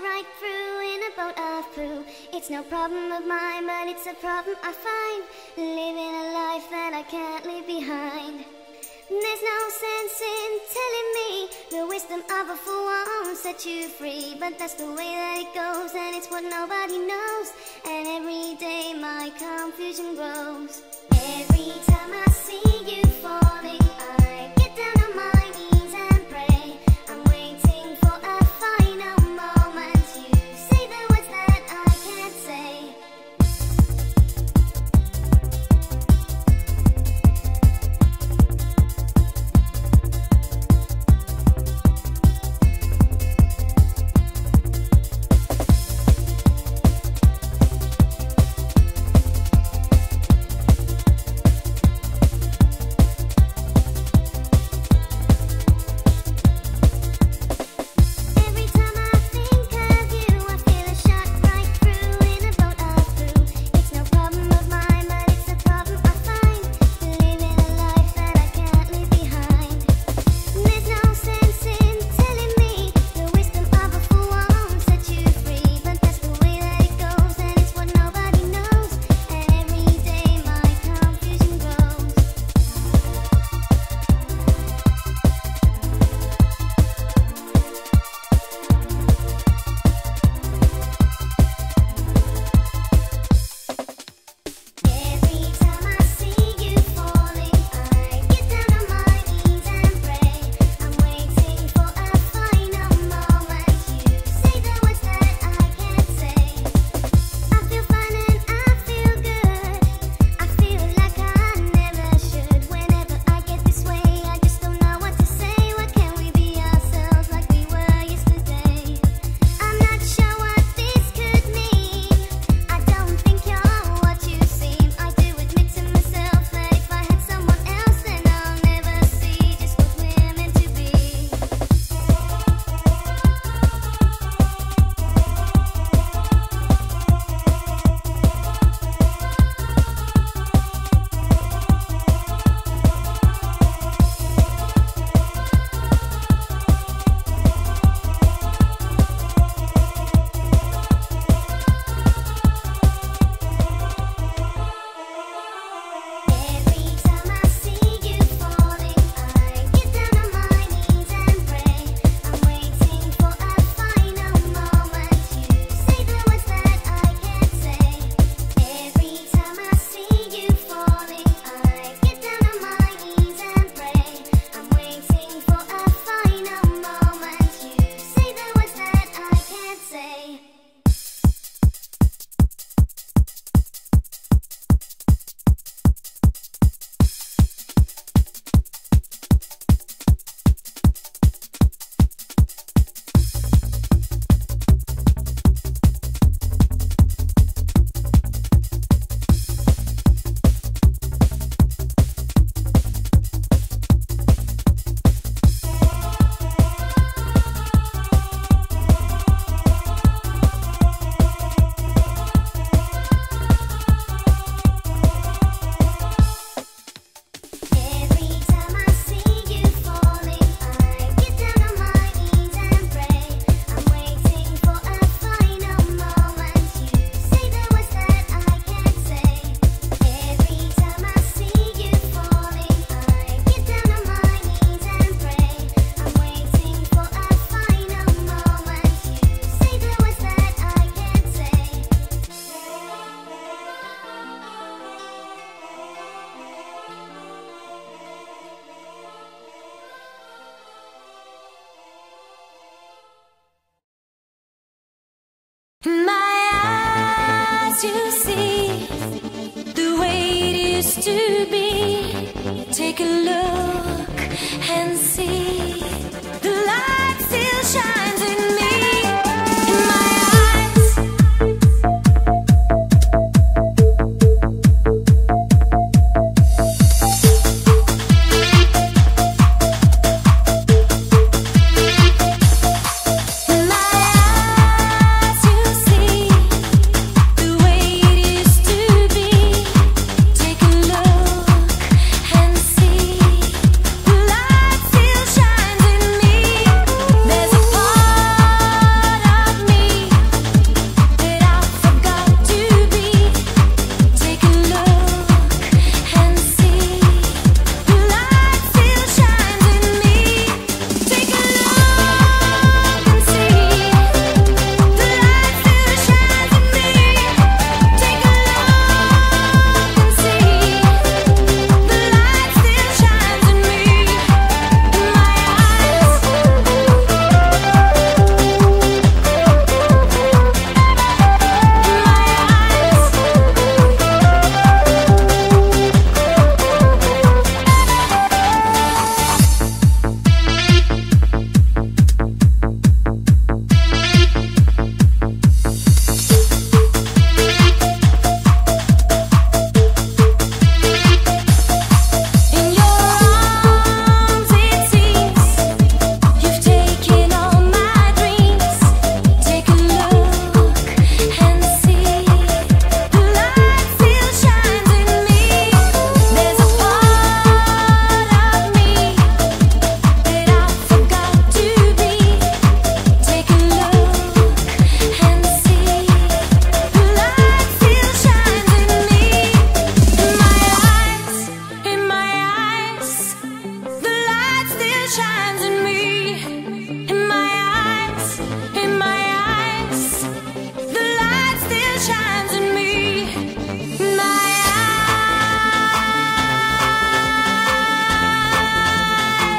right through in a boat of poo. It's no problem of mine, but it's a problem I find, living a life that I can't leave behind. There's no sense in telling me the wisdom of a fool won't set you free, but that's the way that it goes, and it's what nobody knows. And every day my confusion grows. Every time I see you falling, I get down on my knees and pray. I'm waiting for a final moment. You say the words that I can't say. To see the way it used to be. Take a look and see the light still shines in me. In my eyes, in my eyes you see the way it used to be. Take a look still shines in me. In my eyes, in my eyes, the light still shines in me. In my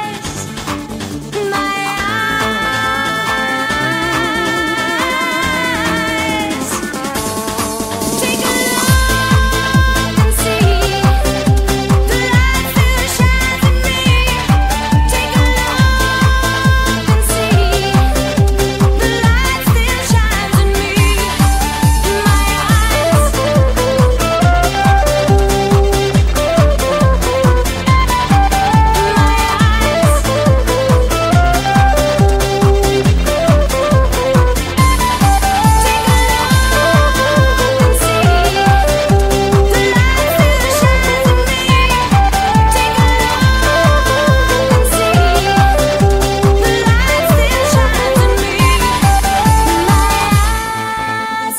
eyes, in my eyes. Take a look and see, the light still shines in me. Take a look and see, the light still shines in me. In my eyes, in my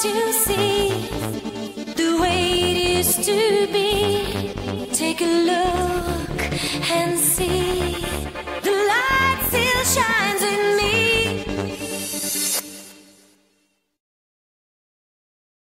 you see the way it used to be. Take a look and see.